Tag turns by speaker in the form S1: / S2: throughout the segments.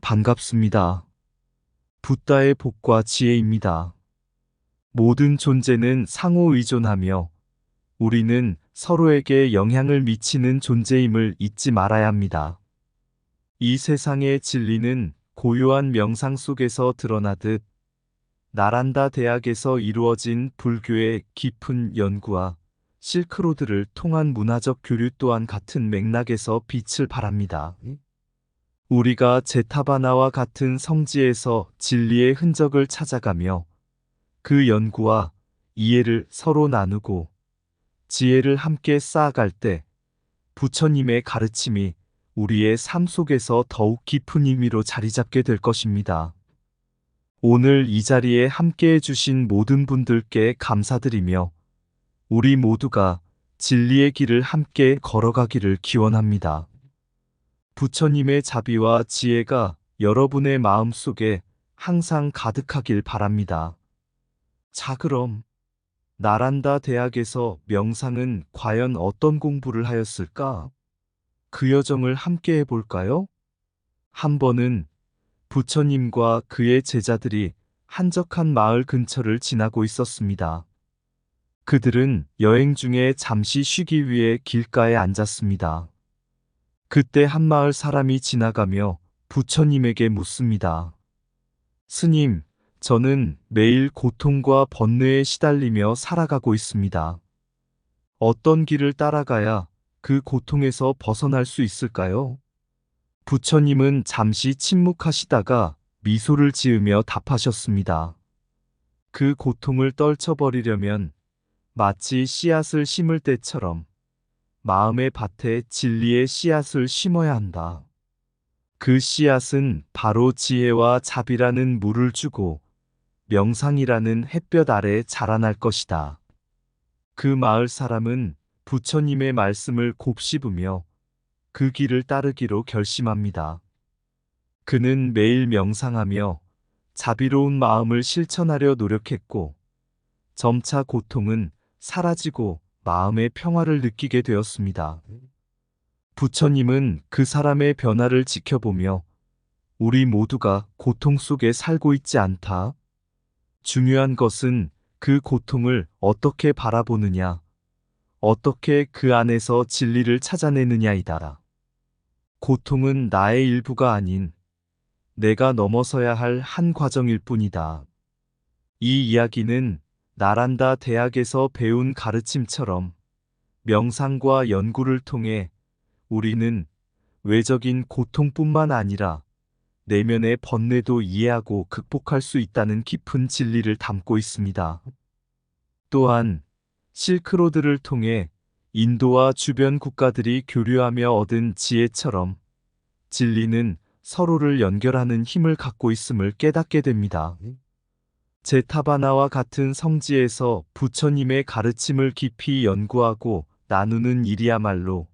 S1: 반갑습니다. 붓다의 복과 지혜입니다. 모든 존재는 상호 의존하며 우리는 서로에게 영향을 미치는 존재임을 잊지 말아야 합니다. 이 세상의 진리는 고요한 명상 속에서 드러나듯 나란다 대학에서 이루어진 불교의 깊은 연구와 실크로드를 통한 문화적 교류 또한 같은 맥락에서 빛을 발합니다. 우리가 제타바나와 같은 성지에서 진리의 흔적을 찾아가며 그 연구와 이해를 서로 나누고 지혜를 함께 쌓아갈 때 부처님의 가르침이 우리의 삶 속에서 더욱 깊은 의미로 자리 잡게 될 것입니다. 오늘 이 자리에 함께 해주신 모든 분들께 감사드리며 우리 모두가 진리의 길을 함께 걸어가기를 기원합니다. 부처님의 자비와 지혜가 여러분의 마음 속에 항상 가득하길 바랍니다. 자, 그럼 나란다 대학에서 명상은 과연 어떤 공부를 하였을까? 그 여정을 함께 해볼까요? 한 번은 부처님과 그의 제자들이 한적한 마을 근처를 지나고 있었습니다. 그들은 여행 중에 잠시 쉬기 위해 길가에 앉았습니다. 그때 한 마을 사람이 지나가며 부처님에게 묻습니다. 스님, 저는 매일 고통과 번뇌에 시달리며 살아가고 있습니다. 어떤 길을 따라가야 그 고통에서 벗어날 수 있을까요? 부처님은 잠시 침묵하시다가 미소를 지으며 답하셨습니다. 그 고통을 떨쳐버리려면 마치 씨앗을 심을 때처럼 마음의 밭에 진리의 씨앗을 심어야 한다. 그 씨앗은 바로 지혜와 자비라는 물을 주고 명상이라는 햇볕 아래 자라날 것이다. 그 마을 사람은 부처님의 말씀을 곱씹으며 그 길을 따르기로 결심합니다. 그는 매일 명상하며 자비로운 마음을 실천하려 노력했고 점차 고통은 사라지고 마음의 평화를 느끼게 되었습니다. 부처님은 그 사람의 변화를 지켜보며 우리 모두가 고통 속에 살고 있지 않다. 중요한 것은 그 고통을 어떻게 바라보느냐, 어떻게 그 안에서 진리를 찾아내느냐이다. 고통은 나의 일부가 아닌 내가 넘어서야 할 한 과정일 뿐이다. 이 이야기는 나란다 대학에서 배운 가르침처럼 명상과 연구를 통해 우리는 외적인 고통뿐만 아니라 내면의 번뇌도 이해하고 극복할 수 있다는 깊은 진리를 담고 있습니다. 또한 실크로드를 통해 인도와 주변 국가들이 교류하며 얻은 지혜처럼 진리는 서로를 연결하는 힘을 갖고 있음을 깨닫게 됩니다. 제타바나와 같은 성지에서 부처님의 가르침을 깊이 연구하고 나누는 일이야말로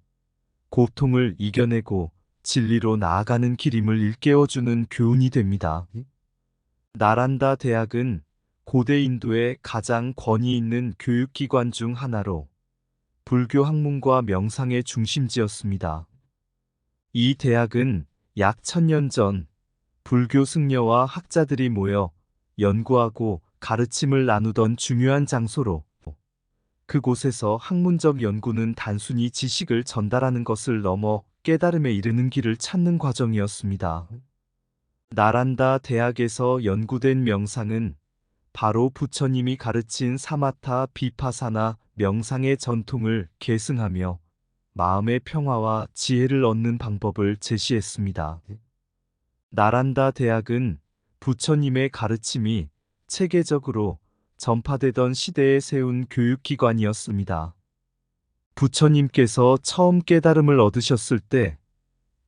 S1: 고통을 이겨내고 진리로 나아가는 길임을 일깨워주는 교훈이 됩니다. 나란다 대학은 고대 인도의 가장 권위 있는 교육기관 중 하나로 불교 학문과 명상의 중심지였습니다. 이 대학은 약 1000년 전 불교 승려와 학자들이 모여 연구하고 가르침을 나누던 중요한 장소로 그곳에서 학문적 연구는 단순히 지식을 전달하는 것을 넘어 깨달음에 이르는 길을 찾는 과정이었습니다. 나란다 대학에서 연구된 명상은 바로 부처님이 가르친 사마타 비파사나 명상의 전통을 계승하며 마음의 평화와 지혜를 얻는 방법을 제시했습니다. 나란다 대학은 부처님의 가르침이 체계적으로 전파되던 시대에 세운 교육기관이었습니다. 부처님께서 처음 깨달음을 얻으셨을 때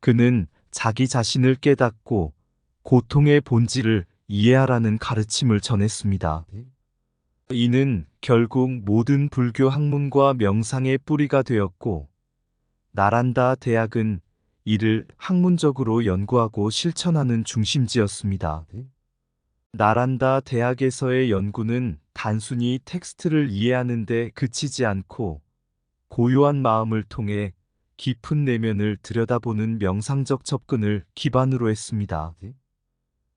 S1: 그는 자기 자신을 깨닫고 고통의 본질을 이해하라는 가르침을 전했습니다. 이는 결국 모든 불교 학문과 명상의 뿌리가 되었고 나란다 대학은 이를 학문적으로 연구하고 실천하는 중심지였습니다. 나란다 대학에서의 연구는 단순히 텍스트를 이해하는 데 그치지 않고 고요한 마음을 통해 깊은 내면을 들여다보는 명상적 접근을 기반으로 했습니다.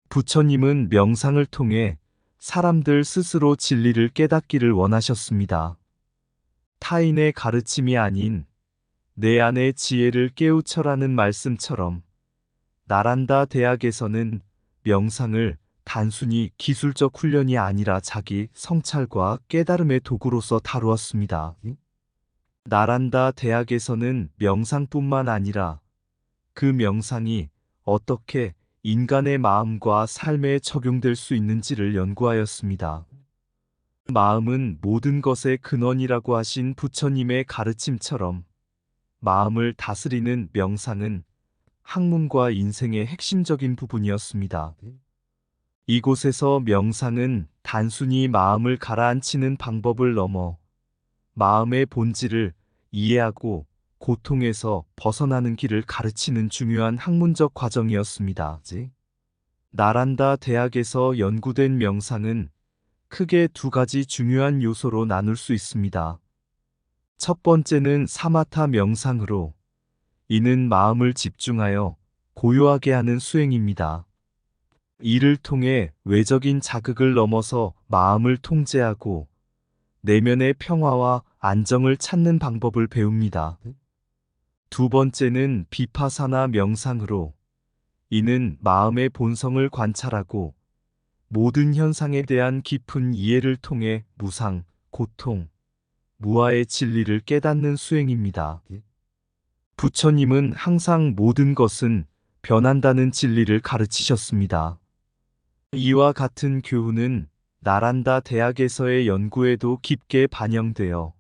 S1: 부처님은 명상을 통해 사람들 스스로 진리를 깨닫기를 원하셨습니다. 타인의 가르침이 아닌 내 안의 지혜를 깨우쳐라는 말씀처럼 나란다 대학에서는 명상을 단순히 기술적 훈련이 아니라 자기 성찰과 깨달음의 도구로서 다루었습니다. 나란다 대학에서는 명상뿐만 아니라 그 명상이 어떻게 인간의 마음과 삶에 적용될 수 있는지를 연구하였습니다. 마음은 모든 것의 근원이라고 하신 부처님의 가르침처럼 마음을 다스리는 명상은 학문과 인생의 핵심적인 부분이었습니다. 이곳에서 명상은 단순히 마음을 가라앉히는 방법을 넘어 마음의 본질을 이해하고 고통에서 벗어나는 길을 가르치는 중요한 학문적 과정이었습니다. 나란다 대학에서 연구된 명상은 크게 두 가지 중요한 요소로 나눌 수 있습니다. 첫 번째는 사마타 명상으로 이는 마음을 집중하여 고요하게 하는 수행입니다. 이를 통해 외적인 자극을 넘어서 마음을 통제하고 내면의 평화와 안정을 찾는 방법을 배웁니다. 두 번째는 비파사나 명상으로 이는 마음의 본성을 관찰하고 모든 현상에 대한 깊은 이해를 통해 무상, 고통, 무아의 진리를 깨닫는 수행입니다. 부처님은 항상 모든 것은 변한다는 진리를 가르치셨습니다. 이와 같은 교훈은 나란다 대학에서의 연구에도 깊게 반영되어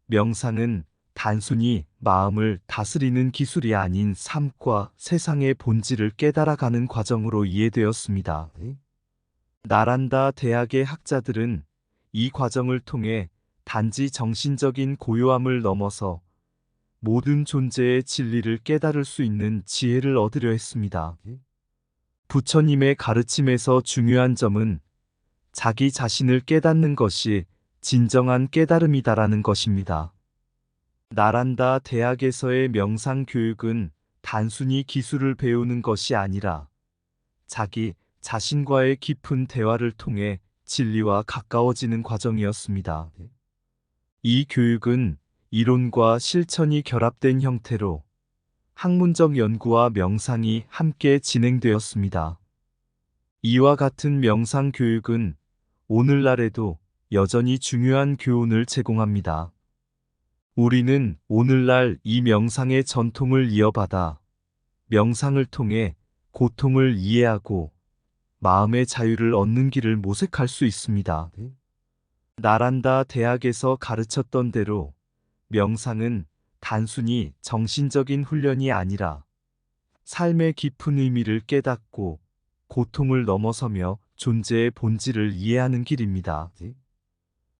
S1: 명상은 단순히 마음을 다스리는 기술이 아닌 삶과 세상의 본질을 깨달아가는 과정으로 이해되었습니다. 나란다 대학의 학자들은 이 과정을 통해 단지 정신적인 고요함을 넘어서 모든 존재의 진리를 깨달을 수 있는 지혜를 얻으려 했습니다. 부처님의 가르침에서 중요한 점은 자기 자신을 깨닫는 것이 진정한 깨달음이다라는 것입니다. 나란다 대학에서의 명상 교육은 단순히 기술을 배우는 것이 아니라 자기 자신과의 깊은 대화를 통해 진리와 가까워지는 과정이었습니다. 이 교육은 이론과 실천이 결합된 형태로 학문적 연구와 명상이 함께 진행되었습니다. 이와 같은 명상 교육은 오늘날에도 여전히 중요한 교훈을 제공합니다. 우리는 오늘날 이 명상의 전통을 이어받아 명상을 통해 고통을 이해하고 마음의 자유를 얻는 길을 모색할 수 있습니다. 나란다 대학에서 가르쳤던 대로 명상은 단순히 정신적인 훈련이 아니라 삶의 깊은 의미를 깨닫고 고통을 넘어서며 존재의 본질을 이해하는 길입니다.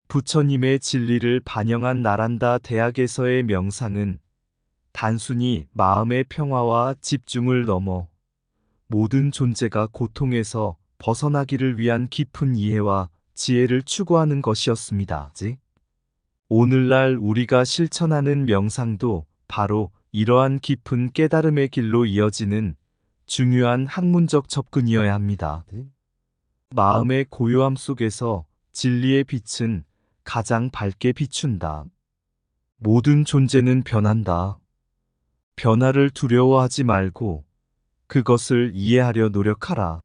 S1: 부처님의 진리를 반영한 나란다 대학에서의 명상은 단순히 마음의 평화와 집중을 넘어 모든 존재가 고통에서 벗어나기를 위한 깊은 이해와 지혜를 추구하는 것이었습니다. 오늘날 우리가 실천하는 명상도 바로 이러한 깊은 깨달음의 길로 이어지는 중요한 학문적 접근이어야 합니다. 마음의 고요함 속에서 진리의 빛은 가장 밝게 비춘다. 모든 존재는 변한다. 변화를 두려워하지 말고 그것을 이해하려 노력하라.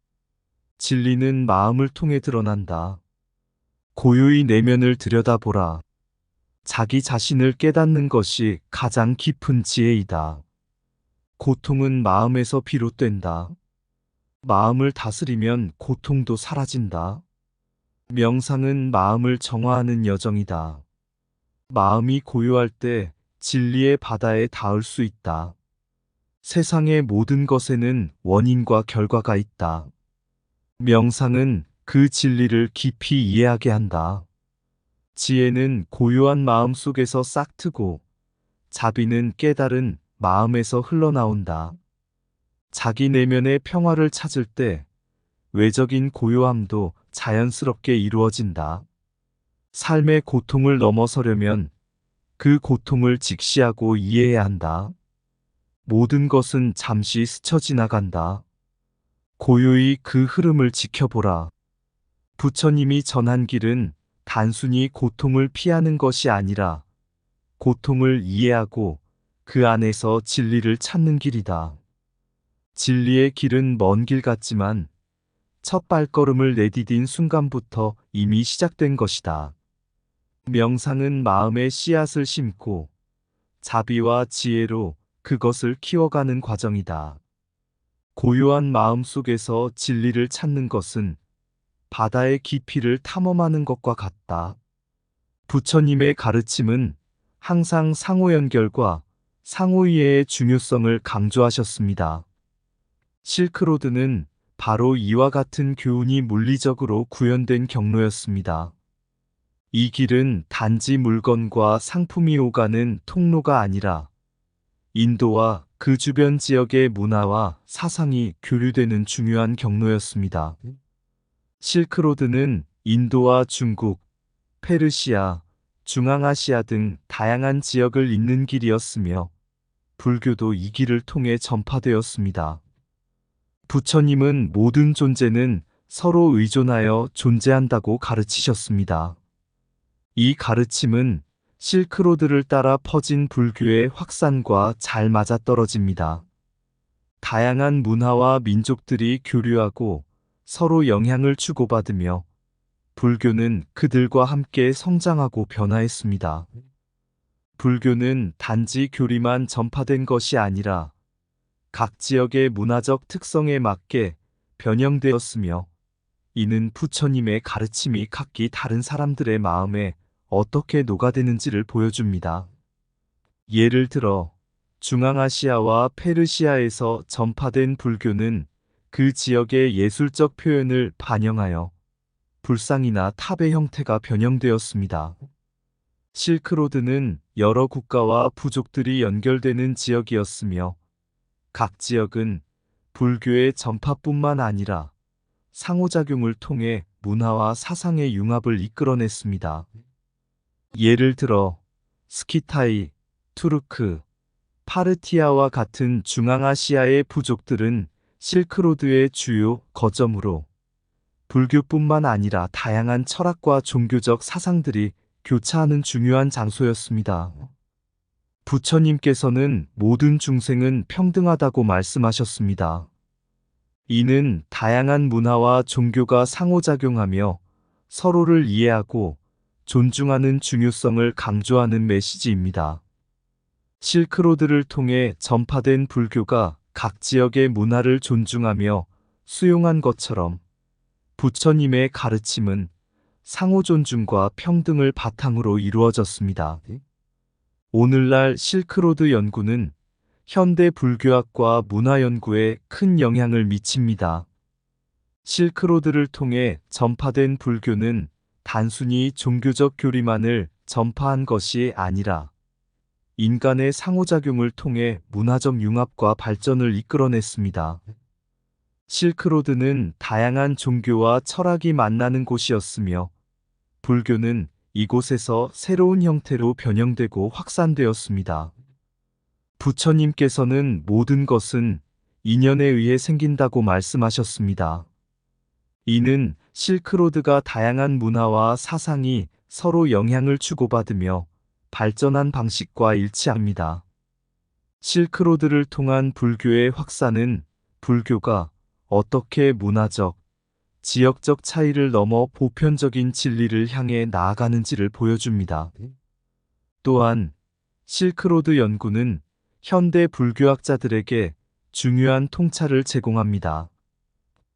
S1: 진리는 마음을 통해 드러난다. 고요히 내면을 들여다보라. 자기 자신을 깨닫는 것이 가장 깊은 지혜이다. 고통은 마음에서 비롯된다. 마음을 다스리면 고통도 사라진다. 명상은 마음을 정화하는 여정이다. 마음이 고요할 때 진리의 바다에 닿을 수 있다. 세상의 모든 것에는 원인과 결과가 있다. 명상은 그 진리를 깊이 이해하게 한다. 지혜는 고요한 마음 속에서 싹트고 자비는 깨달은 마음에서 흘러나온다. 자기 내면의 평화를 찾을 때 외적인 고요함도 자연스럽게 이루어진다. 삶의 고통을 넘어서려면 그 고통을 직시하고 이해해야 한다. 모든 것은 잠시 스쳐 지나간다. 고요히 그 흐름을 지켜보라. 부처님이 전한 길은 단순히 고통을 피하는 것이 아니라 고통을 이해하고 그 안에서 진리를 찾는 길이다. 진리의 길은 먼 길 같지만 첫 발걸음을 내디딘 순간부터 이미 시작된 것이다. 명상은 마음의 씨앗을 심고 자비와 지혜로 그것을 키워가는 과정이다. 고요한 마음 속에서 진리를 찾는 것은 바다의 깊이를 탐험하는 것과 같다. 부처님의 가르침은 항상 상호 연결과 상호이해의 중요성을 강조하셨습니다. 실크로드는 바로 이와 같은 교훈이 물리적으로 구현된 경로였습니다. 이 길은 단지 물건과 상품이 오가는 통로가 아니라 인도와 그 주변 지역의 문화와 사상이 교류되는 중요한 경로였습니다. 실크로드는 인도와 중국, 페르시아, 중앙아시아 등 다양한 지역을 잇는 길이었으며 불교도 이 길을 통해 전파되었습니다. 부처님은 모든 존재는 서로 의존하여 존재한다고 가르치셨습니다. 이 가르침은 실크로드를 따라 퍼진 불교의 확산과 잘 맞아떨어집니다. 다양한 문화와 민족들이 교류하고 서로 영향을 주고받으며 불교는 그들과 함께 성장하고 변화했습니다. 불교는 단지 교리만 전파된 것이 아니라 각 지역의 문화적 특성에 맞게 변형되었으며 이는 부처님의 가르침이 각기 다른 사람들의 마음에 어떻게 녹아드는지를 보여줍니다. 예를 들어 중앙아시아와 페르시아에서 전파된 불교는 그 지역의 예술적 표현을 반영하여 불상이나 탑의 형태가 변형되었습니다. 실크로드는 여러 국가와 부족들이 연결되는 지역이었으며 각 지역은 불교의 전파뿐만 아니라 상호작용을 통해 문화와 사상의 융합을 이끌어냈습니다. 예를 들어 스키타이, 투르크, 파르티아와 같은 중앙아시아의 부족들은 실크로드의 주요 거점으로 불교뿐만 아니라 다양한 철학과 종교적 사상들이 교차하는 중요한 장소였습니다. 부처님께서는 모든 중생은 평등하다고 말씀하셨습니다. 이는 다양한 문화와 종교가 상호작용하며 서로를 이해하고 존중하는 중요성을 강조하는 메시지입니다. 실크로드를 통해 전파된 불교가 각 지역의 문화를 존중하며 수용한 것처럼 부처님의 가르침은 상호 존중과 평등을 바탕으로 이루어졌습니다. 오늘날 실크로드 연구는 현대 불교학과 문화 연구에 큰 영향을 미칩니다. 실크로드를 통해 전파된 불교는 단순히 종교적 교리만을 전파한 것이 아니라 인간의 상호작용을 통해 문화적 융합과 발전을 이끌어냈습니다. 실크로드는 다양한 종교와 철학이 만나는 곳이었으며 불교는 이곳에서 새로운 형태로 변형되고 확산되었습니다. 부처님께서는 모든 것은 인연에 의해 생긴다고 말씀하셨습니다. 이는 실크로드가 다양한 문화와 사상이 서로 영향을 주고받으며 발전한 방식과 일치합니다. 실크로드를 통한 불교의 확산은 불교가 어떻게 문화적, 지역적 차이를 넘어 보편적인 진리를 향해 나아가는지를 보여줍니다. 또한 실크로드 연구는 현대 불교학자들에게 중요한 통찰을 제공합니다.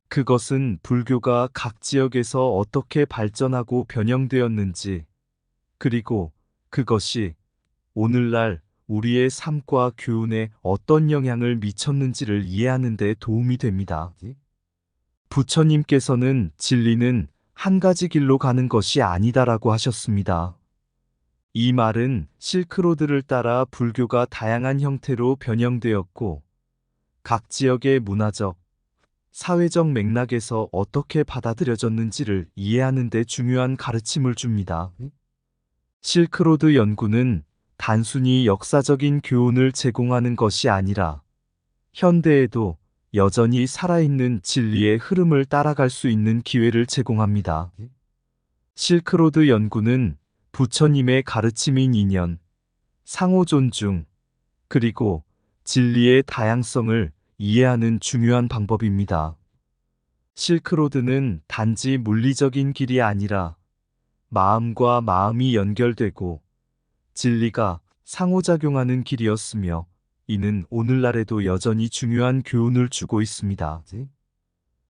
S1: 그것은 불교가 각 지역에서 어떻게 발전하고 변형되었는지, 그리고 그것이 오늘날 우리의 삶과 교훈에 어떤 영향을 미쳤는지를 이해하는 데 도움이 됩니다. 부처님께서는 진리는 한 가지 길로 가는 것이 아니다라고 하셨습니다. 이 말은 실크로드를 따라 불교가 다양한 형태로 변형되었고 각 지역의 문화적, 사회적 맥락에서 어떻게 받아들여졌는지를 이해하는 데 중요한 가르침을 줍니다. 실크로드 연구는 단순히 역사적인 교훈을 제공하는 것이 아니라 현대에도 여전히 살아있는 진리의 흐름을 따라갈 수 있는 기회를 제공합니다. 실크로드 연구는 부처님의 가르침인 인연, 상호 존중, 그리고 진리의 다양성을 이해하는 중요한 방법입니다. 실크로드는 단지 물리적인 길이 아니라 마음과 마음이 연결되고 진리가 상호작용하는 길이었으며, 이는 오늘날에도 여전히 중요한 교훈을 주고 있습니다.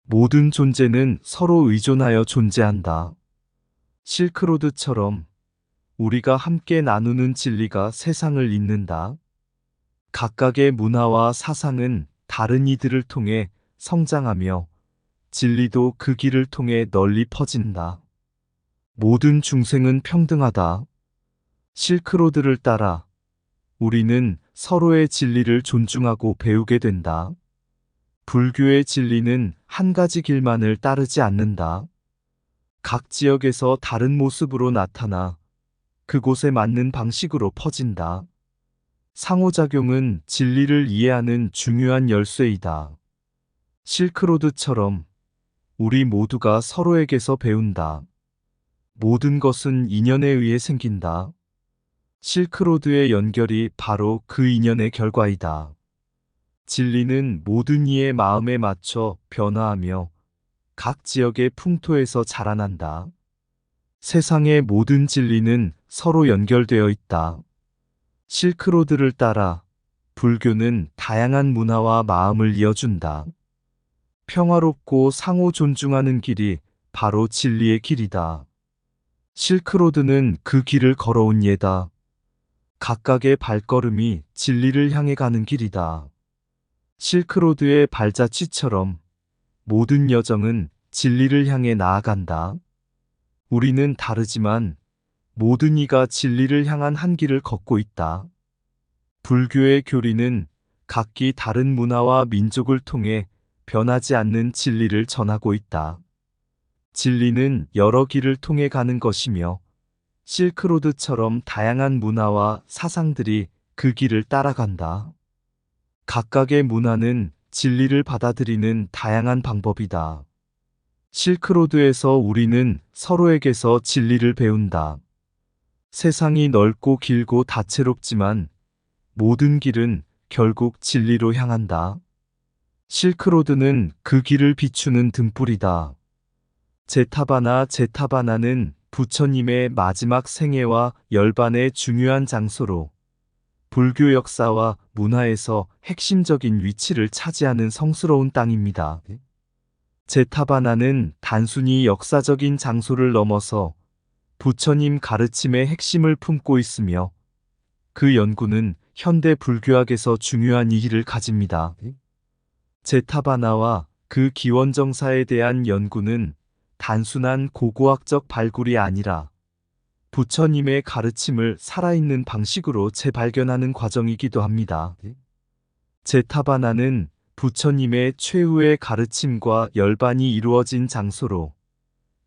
S1: 모든 존재는 서로 의존하여 존재한다. 실크로드처럼 우리가 함께 나누는 진리가 세상을 잇는다. 각각의 문화와 사상은 다른 이들을 통해 성장하며 진리도 그 길을 통해 널리 퍼진다. 모든 중생은 평등하다. 실크로드를 따라 우리는 서로의 진리를 존중하고 배우게 된다. 불교의 진리는 한 가지 길만을 따르지 않는다. 각 지역에서 다른 모습으로 나타나 그곳에 맞는 방식으로 퍼진다. 상호작용은 진리를 이해하는 중요한 열쇠이다. 실크로드처럼 우리 모두가 서로에게서 배운다. 모든 것은 인연에 의해 생긴다. 실크로드의 연결이 바로 그 인연의 결과이다. 진리는 모든 이의 마음에 맞춰 변화하며 각 지역의 풍토에서 자라난다. 세상의 모든 진리는 서로 연결되어 있다. 실크로드를 따라 불교는 다양한 문화와 마음을 이어준다. 평화롭고 상호 존중하는 길이 바로 진리의 길이다. 실크로드는 그 길을 걸어온 예다. 각각의 발걸음이 진리를 향해 가는 길이다. 실크로드의 발자취처럼 모든 여정은 진리를 향해 나아간다. 우리는 다르지만 모든 이가 진리를 향한 한 길을 걷고 있다. 불교의 교리는 각기 다른 문화와 민족을 통해 변하지 않는 진리를 전하고 있다. 진리는 여러 길을 통해 가는 것이며 실크로드처럼 다양한 문화와 사상들이 그 길을 따라간다. 각각의 문화는 진리를 받아들이는 다양한 방법이다. 실크로드에서 우리는 서로에게서 진리를 배운다. 세상이 넓고 길고 다채롭지만 모든 길은 결국 진리로 향한다. 실크로드는 그 길을 비추는 등불이다. 제타바나는 부처님의 마지막 생애와 열반의 중요한 장소로 불교 역사와 문화에서 핵심적인 위치를 차지하는 성스러운 땅입니다. 제타바나는 단순히 역사적인 장소를 넘어서 부처님 가르침의 핵심을 품고 있으며 그 연구는 현대 불교학에서 중요한意義를 가집니다. 제타바나와 그 기원정사에 대한 연구는 단순한 고고학적 발굴이 아니라 부처님의 가르침을 살아있는 방식으로 재발견하는 과정이기도 합니다. 제타바나는 부처님의 최후의 가르침과 열반이 이루어진 장소로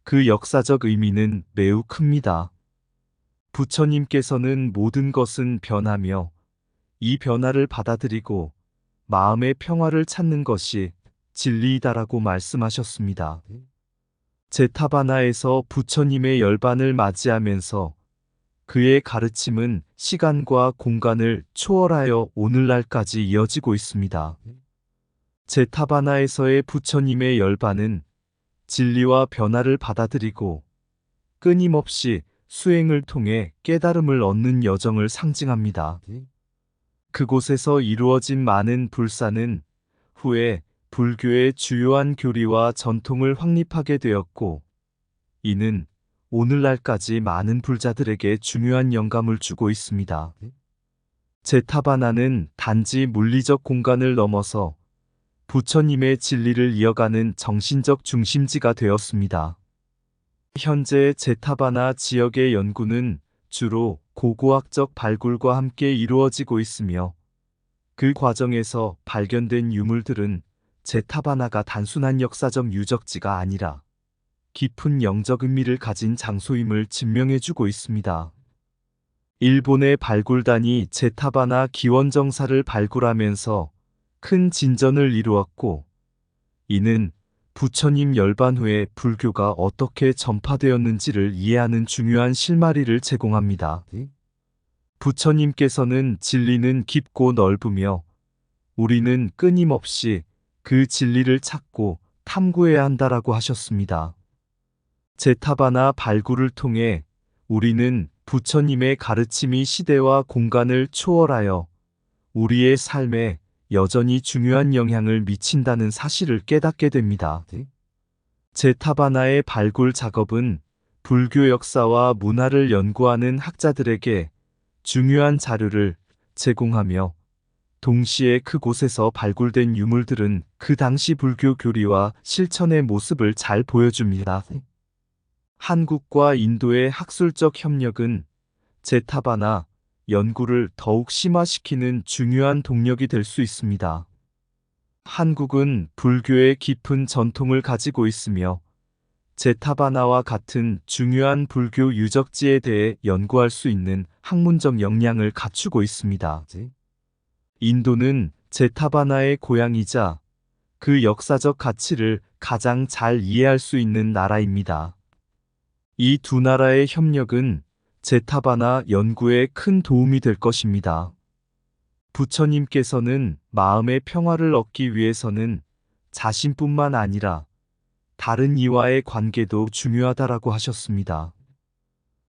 S1: 그 역사적 의미는 매우 큽니다. 부처님께서는 모든 것은 변하며 이 변화를 받아들이고 마음의 평화를 찾는 것이 진리이다라고 말씀하셨습니다. 제타바나에서 부처님의 열반을 맞이하면서 그의 가르침은 시간과 공간을 초월하여 오늘날까지 이어지고 있습니다. 제타바나에서의 부처님의 열반은 진리와 변화를 받아들이고 끊임없이 수행을 통해 깨달음을 얻는 여정을 상징합니다. 그곳에서 이루어진 많은 불사는 후에 불교의 주요한 교리와 전통을 확립하게 되었고, 이는 오늘날까지 많은 불자들에게 중요한 영감을 주고 있습니다. 제타바나는 단지 물리적 공간을 넘어서 부처님의 진리를 이어가는 정신적 중심지가 되었습니다. 현재 제타바나 지역의 연구는 주로 고고학적 발굴과 함께 이루어지고 있으며, 그 과정에서 발견된 유물들은 제타바나가 단순한 역사적 유적지가 아니라 깊은 영적 의미를 가진 장소임을 증명해주고 있습니다. 일본의 발굴단이 제타바나 기원정사를 발굴하면서 큰 진전을 이루었고, 이는 부처님 열반 후에 불교가 어떻게 전파되었는지를 이해하는 중요한 실마리를 제공합니다. 부처님께서는 진리는 깊고 넓으며 우리는 끊임없이 그 진리를 찾고 탐구해야 한다라고 하셨습니다. 제타바나 발굴을 통해 우리는 부처님의 가르침이 시대와 공간을 초월하여 우리의 삶에 여전히 중요한 영향을 미친다는 사실을 깨닫게 됩니다. 제타바나의 발굴 작업은 불교 역사와 문화를 연구하는 학자들에게 중요한 자료를 제공하며, 동시에 그곳에서 발굴된 유물들은 그 당시 불교 교리와 실천의 모습을 잘 보여줍니다. 한국과 인도의 학술적 협력은 제타바나 연구를 더욱 심화시키는 중요한 동력이 될 수 있습니다. 한국은 불교의 깊은 전통을 가지고 있으며 제타바나와 같은 중요한 불교 유적지에 대해 연구할 수 있는 학문적 역량을 갖추고 있습니다. 인도는 제타바나의 고향이자 그 역사적 가치를 가장 잘 이해할 수 있는 나라입니다. 이 두 나라의 협력은 제타바나 연구에 큰 도움이 될 것입니다. 부처님께서는 마음의 평화를 얻기 위해서는 자신뿐만 아니라 다른 이와의 관계도 중요하다라고 하셨습니다.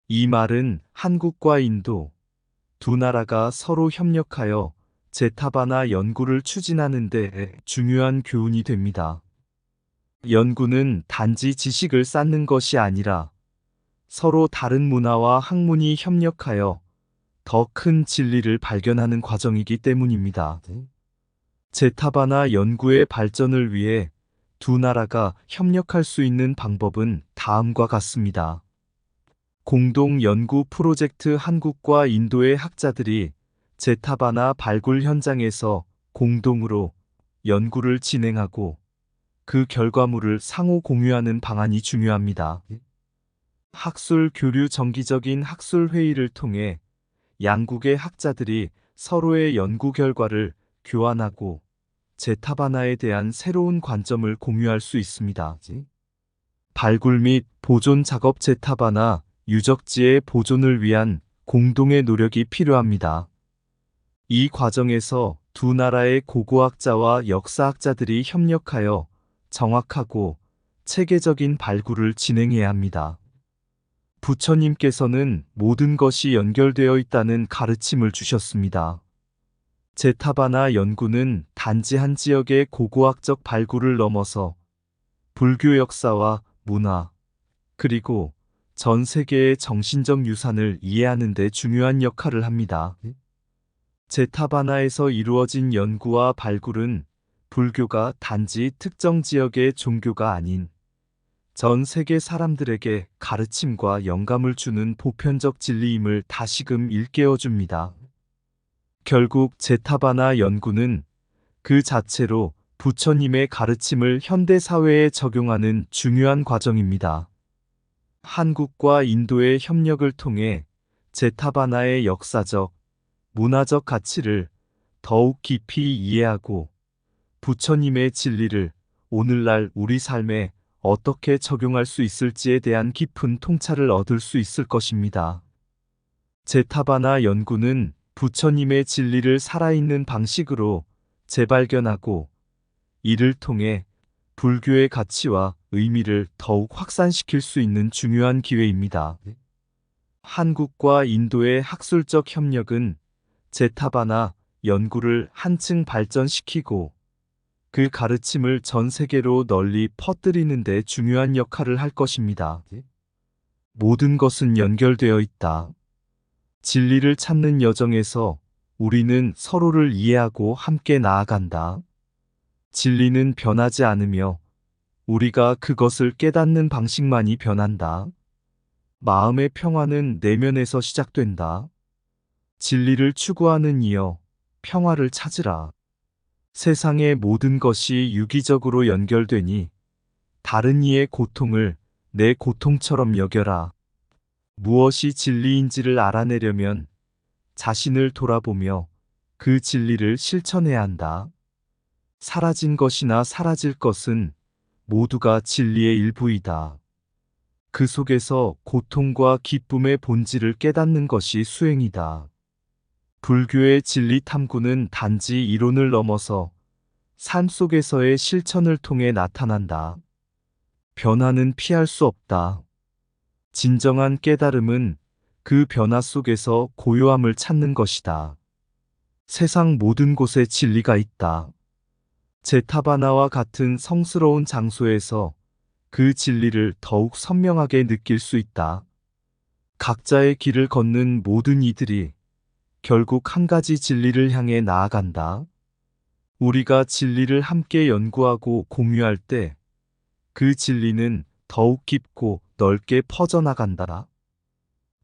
S1: 이 말은 한국과 인도 두 나라가 서로 협력하여 제타바나 연구를 추진하는 데 중요한 교훈이 됩니다. 연구는 단지 지식을 쌓는 것이 아니라 서로 다른 문화와 학문이 협력하여 더 큰 진리를 발견하는 과정이기 때문입니다. 제타바나 연구의 발전을 위해 두 나라가 협력할 수 있는 방법은 다음과 같습니다. 공동 연구 프로젝트. 한국과 인도의 학자들이 제타바나 발굴 현장에서 공동으로 연구를 진행하고 그 결과물을 상호 공유하는 방안이 중요합니다. 학술 교류. 정기적인 학술 회의를 통해 양국의 학자들이 서로의 연구 결과를 교환하고 제타바나에 대한 새로운 관점을 공유할 수 있습니다. 발굴 및 보존 작업. 제타바나 유적지의 보존을 위한 공동의 노력이 필요합니다. 이 과정에서 두 나라의 고고학자와 역사학자들이 협력하여 정확하고 체계적인 발굴을 진행해야 합니다. 부처님께서는 모든 것이 연결되어 있다는 가르침을 주셨습니다. 제타바나 연구는 단지 한 지역의 고고학적 발굴을 넘어서 불교 역사와 문화, 그리고 전 세계의 정신적 유산을 이해하는 데 중요한 역할을 합니다. 제타바나에서 이루어진 연구와 발굴은 불교가 단지 특정 지역의 종교가 아닌 전 세계 사람들에게 가르침과 영감을 주는 보편적 진리임을 다시금 일깨워줍니다. 결국 제타바나 연구는 그 자체로 부처님의 가르침을 현대 사회에 적용하는 중요한 과정입니다. 한국과 인도의 협력을 통해 제타바나의 역사적, 문화적 가치를 더욱 깊이 이해하고 부처님의 진리를 오늘날 우리 삶에 어떻게 적용할 수 있을지에 대한 깊은 통찰을 얻을 수 있을 것입니다. 제타바나 연구는 부처님의 진리를 살아있는 방식으로 재발견하고 이를 통해 불교의 가치와 의미를 더욱 확산시킬 수 있는 중요한 기회입니다. 한국과 인도의 학술적 협력은 제타바나 연구를 한층 발전시키고 그 가르침을 전 세계로 널리 퍼뜨리는 데 중요한 역할을 할 것입니다. 모든 것은 연결되어 있다. 진리를 찾는 여정에서 우리는 서로를 이해하고 함께 나아간다. 진리는 변하지 않으며 우리가 그것을 깨닫는 방식만이 변한다. 마음의 평화는 내면에서 시작된다. 진리를 추구하는 이여, 평화를 찾으라. 세상의 모든 것이 유기적으로 연결되니 다른 이의 고통을 내 고통처럼 여겨라. 무엇이 진리인지를 알아내려면 자신을 돌아보며 그 진리를 실천해야 한다. 사라진 것이나 사라질 것은 모두가 진리의 일부이다. 그 속에서 고통과 기쁨의 본질을 깨닫는 것이 수행이다. 불교의 진리 탐구는 단지 이론을 넘어서 삶 속에서의 실천을 통해 나타난다. 변화는 피할 수 없다. 진정한 깨달음은 그 변화 속에서 고요함을 찾는 것이다. 세상 모든 곳에 진리가 있다. 제타바나와 같은 성스러운 장소에서 그 진리를 더욱 선명하게 느낄 수 있다. 각자의 길을 걷는 모든 이들이 결국 한 가지 진리를 향해 나아간다. 우리가 진리를 함께 연구하고 공유할 때 그 진리는 더욱 깊고 넓게 퍼져나간다.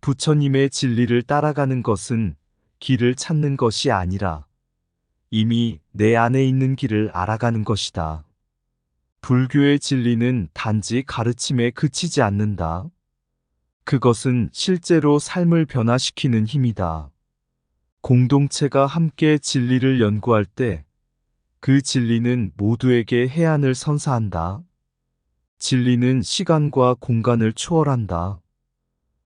S1: 부처님의 진리를 따라가는 것은 길을 찾는 것이 아니라 이미 내 안에 있는 길을 알아가는 것이다. 불교의 진리는 단지 가르침에 그치지 않는다. 그것은 실제로 삶을 변화시키는 힘이다. 공동체가 함께 진리를 연구할 때 그 진리는 모두에게 해안을 선사한다. 진리는 시간과 공간을 초월한다.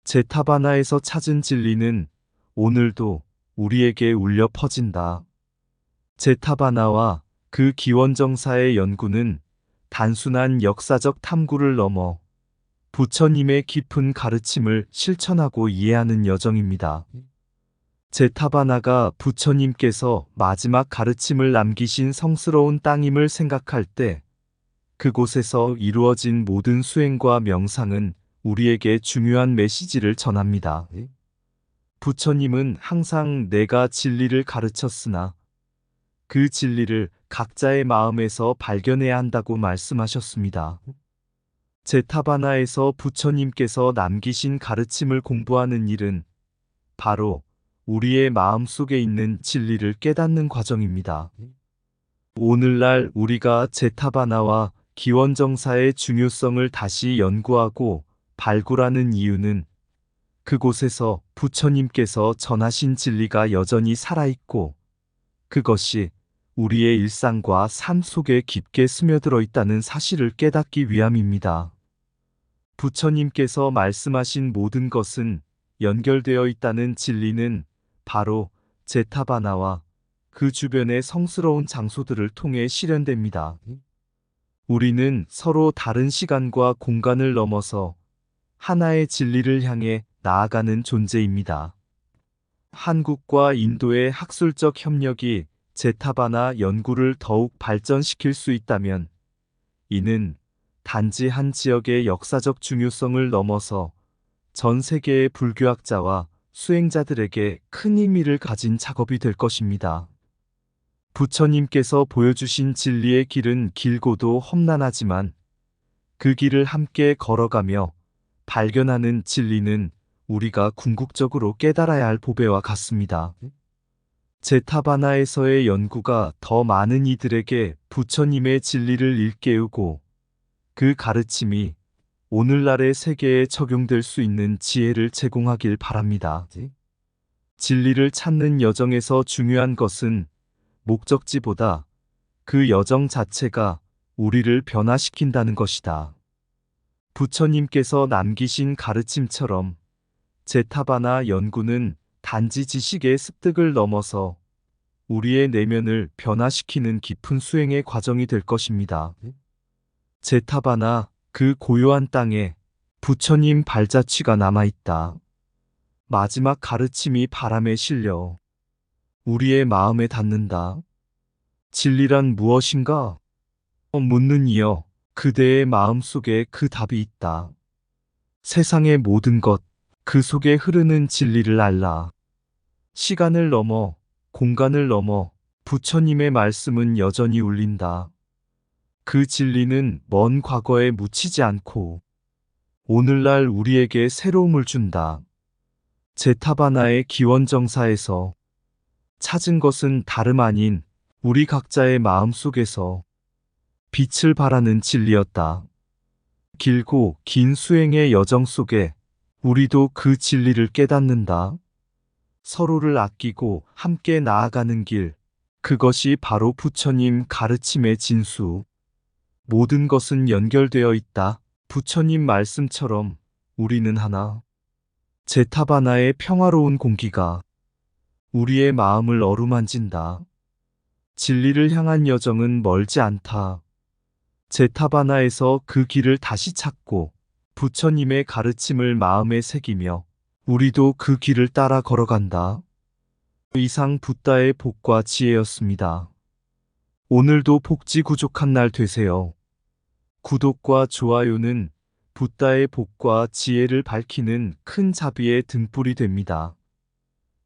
S1: 제타바나에서 찾은 진리는 오늘도 우리에게 울려 퍼진다. 제타바나와 그 기원정사의 연구는 단순한 역사적 탐구를 넘어 부처님의 깊은 가르침을 실천하고 이해하는 여정입니다. 제타바나가 부처님께서 마지막 가르침을 남기신 성스러운 땅임을 생각할 때 그곳에서 이루어진 모든 수행과 명상은 우리에게 중요한 메시지를 전합니다. 부처님은 항상 내가 진리를 가르쳤으나 그 진리를 각자의 마음에서 발견해야 한다고 말씀하셨습니다. 제타바나에서 부처님께서 남기신 가르침을 공부하는 일은 바로 우리의 마음 속에 있는 진리를 깨닫는 과정입니다. 오늘날 우리가 제타바나와 기원정사의 중요성을 다시 연구하고 발굴하는 이유는 그곳에서 부처님께서 전하신 진리가 여전히 살아있고 그것이 우리의 일상과 삶 속에 깊게 스며들어 있다는 사실을 깨닫기 위함입니다. 부처님께서 말씀하신 모든 것은 연결되어 있다는 진리는 바로 제타바나와 그 주변의 성스러운 장소들을 통해 실현됩니다. 우리는 서로 다른 시간과 공간을 넘어서 하나의 진리를 향해 나아가는 존재입니다. 한국과 인도의 학술적 협력이 제타바나 연구를 더욱 발전시킬 수 있다면 이는 단지 한 지역의 역사적 중요성을 넘어서 전 세계의 불교학자와 수행자들에게 큰 의미를 가진 작업이 될 것입니다. 부처님께서 보여주신 진리의 길은 길고도 험난하지만 그 길을 함께 걸어가며 발견하는 진리는 우리가 궁극적으로 깨달아야 할 보배와 같습니다. 제타바나에서의 연구가 더 많은 이들에게 부처님의 진리를 일깨우고 그 가르침이 오늘날의 세계에 적용될 수 있는 지혜를 제공하길 바랍니다. 진리를 찾는 여정에서 중요한 것은 목적지보다 그 여정 자체가 우리를 변화시킨다는 것이다. 부처님께서 남기신 가르침처럼 제타바나 연구는 단지 지식의 습득을 넘어서 우리의 내면을 변화시키는 깊은 수행의 과정이 될 것입니다. 제타바나 그 고요한 땅에 부처님 발자취가 남아있다. 마지막 가르침이 바람에 실려 우리의 마음에 닿는다. 진리란 무엇인가? 묻는 이여, 그대의 마음 속에 그 답이 있다. 세상의 모든 것, 그 속에 흐르는 진리를 알라. 시간을 넘어, 공간을 넘어 부처님의 말씀은 여전히 울린다. 그 진리는 먼 과거에 묻히지 않고 오늘날 우리에게 새로움을 준다. 제타바나의 기원정사에서 찾은 것은 다름 아닌 우리 각자의 마음 속에서 빛을 발하는 진리였다. 길고 긴 수행의 여정 속에 우리도 그 진리를 깨닫는다. 서로를 아끼고 함께 나아가는 길. 그것이 바로 부처님 가르침의 진수. 모든 것은 연결되어 있다. 부처님 말씀처럼 우리는 하나. 제타바나의 평화로운 공기가 우리의 마음을 어루만진다. 진리를 향한 여정은 멀지 않다. 제타바나에서 그 길을 다시 찾고 부처님의 가르침을 마음에 새기며 우리도 그 길을 따라 걸어간다. 이상 붓다의 복과 지혜였습니다. 오늘도 복지구족한 날 되세요. 구독과 좋아요는 붓다의 복과 지혜를 밝히는 큰 자비의 등불이 됩니다.